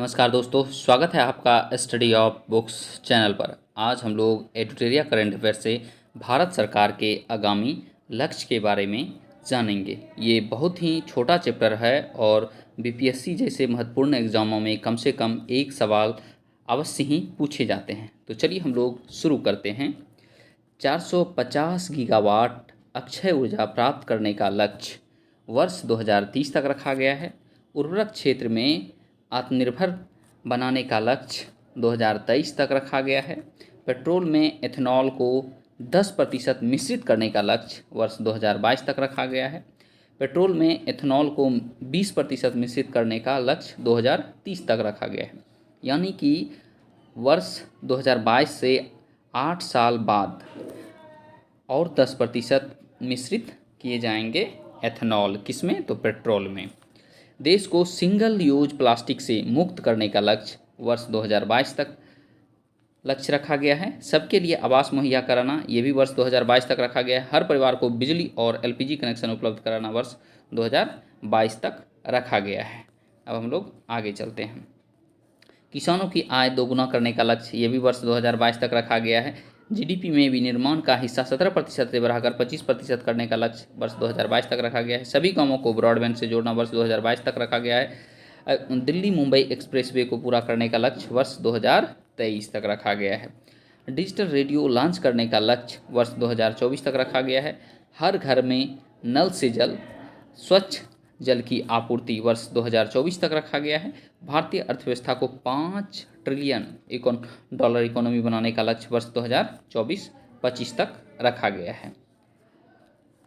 नमस्कार दोस्तों, स्वागत है आपका स्टडी ऑफ बुक्स चैनल पर। आज हम लोग एडिटोरिया करंट अफेयर से भारत सरकार के आगामी लक्ष्य के बारे में जानेंगे। ये बहुत ही छोटा चैप्टर है और बीपीएससी जैसे महत्वपूर्ण एग्जामों में कम से कम एक सवाल अवश्य ही पूछे जाते हैं। तो चलिए हम लोग शुरू करते हैं। 450 गीगावाट अक्षय ऊर्जा प्राप्त करने का लक्ष्य वर्ष 2030 तक रखा गया है। उर्वरक क्षेत्र में आत्मनिर्भर बनाने का लक्ष्य 2023 तक रखा गया है। पेट्रोल में एथेनॉल को 10% मिश्रित करने का लक्ष्य वर्ष 2022 तक रखा गया है। पेट्रोल में एथेनॉल को 20% मिश्रित करने का लक्ष्य 2030 तक रखा गया है। यानी कि वर्ष 2022 से 8 साल बाद और 10% मिश्रित किए जाएंगे एथेनॉल। किसमें? तो पेट्रोल में। देश को सिंगल यूज प्लास्टिक से मुक्त करने का लक्ष्य वर्ष 2022 तक लक्ष्य रखा गया है। सबके लिए आवास मुहैया कराना, ये भी वर्ष 2022 तक रखा गया है। हर परिवार को बिजली और एलपीजी कनेक्शन उपलब्ध कराना वर्ष 2022 तक रखा गया है। अब हम लोग आगे चलते हैं। किसानों की आय दोगुना करने का लक्ष्य, ये भी वर्ष 2022 तक रखा गया है। जीडीपी में विनिर्माण का हिस्सा 17% से बढ़ाकर 25% करने का लक्ष्य वर्ष 2022 तक रखा गया है। सभी गांवों को ब्रॉडबैंड से जोड़ना वर्ष 2022 तक रखा गया है। दिल्ली मुंबई एक्सप्रेसवे को पूरा करने का लक्ष्य वर्ष 2023 तक रखा गया है। डिजिटल रेडियो लॉन्च करने का लक्ष्य वर्ष 2024 तक रखा गया है। हर घर में नल से जल, स्वच्छ जल की आपूर्ति वर्ष 2024 तक रखा गया है। भारतीय अर्थव्यवस्था को 5 ट्रिलियन डॉलर इकोनॉमी बनाने का लक्ष्य वर्ष 2024-25 तक रखा गया है।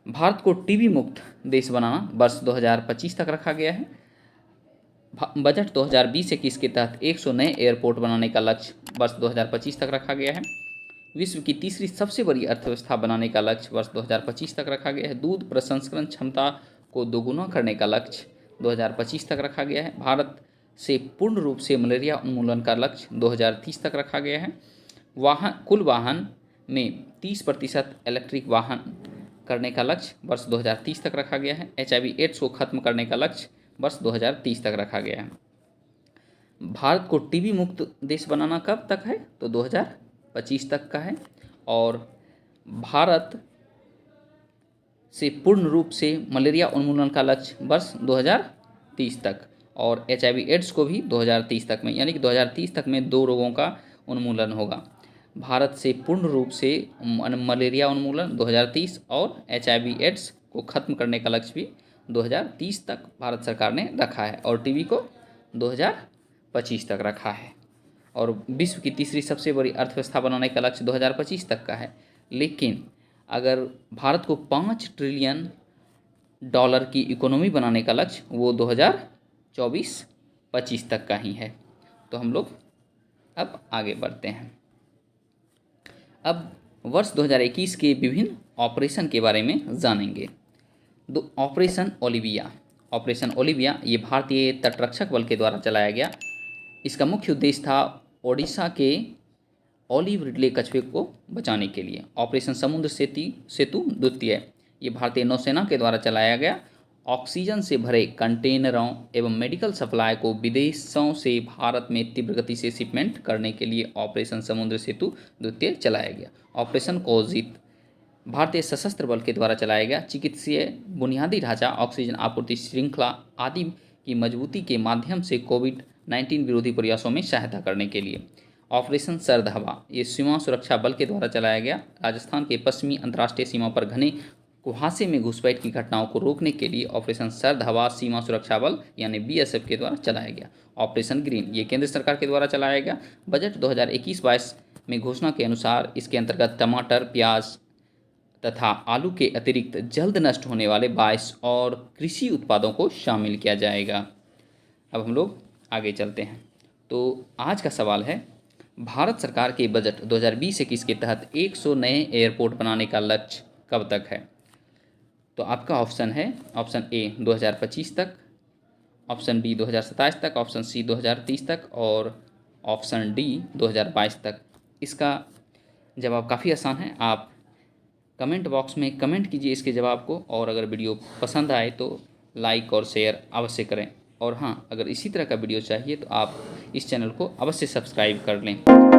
भारत को टीबी मुक्त देश बनाना वर्ष 2025 तक रखा गया है। बजट 2020-21 के तहत 100 नए एयरपोर्ट बनाने का लक्ष्य वर्ष 2025 तक रखा गया है। विश्व की तीसरी सबसे बड़ी अर्थव्यवस्था बनाने का लक्ष्य वर्ष 2025 तक रखा गया है। दूध प्रसंस्करण क्षमता को दोगुना करने का लक्ष्य 2025 तक रखा गया है। भारत से पूर्ण रूप से मलेरिया उन्मूलन का लक्ष्य 2030 तक रखा गया है। कुल वाहन में 30% इलेक्ट्रिक वाहन करने का लक्ष्य वर्ष 2030 तक रखा गया है। HIV एड्स को खत्म करने का लक्ष्य वर्ष 2030 तक रखा गया है। भारत को टीबी मुक्त देश बनाना कब तक है? तो 2025 तक का है। और भारत से पूर्ण रूप से मलेरिया उन्मूलन का लक्ष्य वर्ष 2030 तक, और HIV एड्स को भी 2030 तक में, यानी कि 2030 तक में 2 रोगों का उन्मूलन होगा। भारत से पूर्ण रूप से मलेरिया उन्मूलन 2030 और HIV एड्स को खत्म करने का लक्ष्य भी 2030 तक भारत सरकार ने रखा है, और टीबी को 2025 तक रखा है। और विश्व की तीसरी सबसे बड़ी अर्थव्यवस्था बनाने का लक्ष्य 2025 तक का है। लेकिन अगर भारत को 5 ट्रिलियन डॉलर की इकोनॉमी बनाने का लक्ष्य वो 2024-25 तक का ही है। तो हम लोग अब आगे बढ़ते हैं। अब वर्ष 2021 के विभिन्न ऑपरेशन के बारे में जानेंगे। ऑपरेशन ओलिविया ये भारतीय तटरक्षक बल के द्वारा चलाया गया। इसका मुख्य उद्देश्य था ओडिशा के ऑलिव रिडले कछुए को बचाने के लिए। ऑपरेशन समुद्र सेतु द्वितीय, ये भारतीय नौसेना के द्वारा चलाया गया। ऑक्सीजन से भरे कंटेनरों एवं मेडिकल सप्लाई को विदेशों से भारत में तीव्र गति से शिपमेंट करने के लिए ऑपरेशन समुद्र सेतु द्वितीय चलाया गया। ऑपरेशन कोजित भारतीय सशस्त्र बल के द्वारा चलाया गया। चिकित्सीय बुनियादी ढांचा, ऑक्सीजन आपूर्ति श्रृंखला आदि की मजबूती के माध्यम से कोविड-19 विरोधी प्रयासों में सहायता करने के लिए। ऑपरेशन सर्द हवा, ये सीमा सुरक्षा बल के द्वारा चलाया गया। राजस्थान के पश्चिमी अंतर्राष्ट्रीय सीमा पर घने कुहासे में घुसपैठ की घटनाओं को रोकने के लिए ऑपरेशन सर्द हवा सीमा सुरक्षा बल यानी BSF के द्वारा चलाया गया। ऑपरेशन ग्रीन, ये केंद्र सरकार के द्वारा चलाया गया। बजट 2021-22 में घोषणा के अनुसार इसके अंतर्गत टमाटर, प्याज तथा आलू के अतिरिक्त जल्द नष्ट होने वाले 22 और कृषि उत्पादों को शामिल किया जाएगा। अब हम लोग आगे चलते हैं। तो आज का सवाल है, भारत सरकार के बजट 2020-21 के तहत 100 नए एयरपोर्ट बनाने का लक्ष्य कब तक है? तो आपका ऑप्शन है, ऑप्शन ए 2025 तक, ऑप्शन बी 2027 तक, ऑप्शन सी 2030 तक और ऑप्शन डी 2022 तक। इसका जवाब काफ़ी आसान है। आप कमेंट बॉक्स में कमेंट कीजिए इसके जवाब को, और अगर वीडियो पसंद आए तो लाइक और शेयर अवश्य करें। और हाँ, अगर इसी तरह का वीडियो चाहिए तो आप इस चैनल को अवश्य सब्सक्राइब कर लें।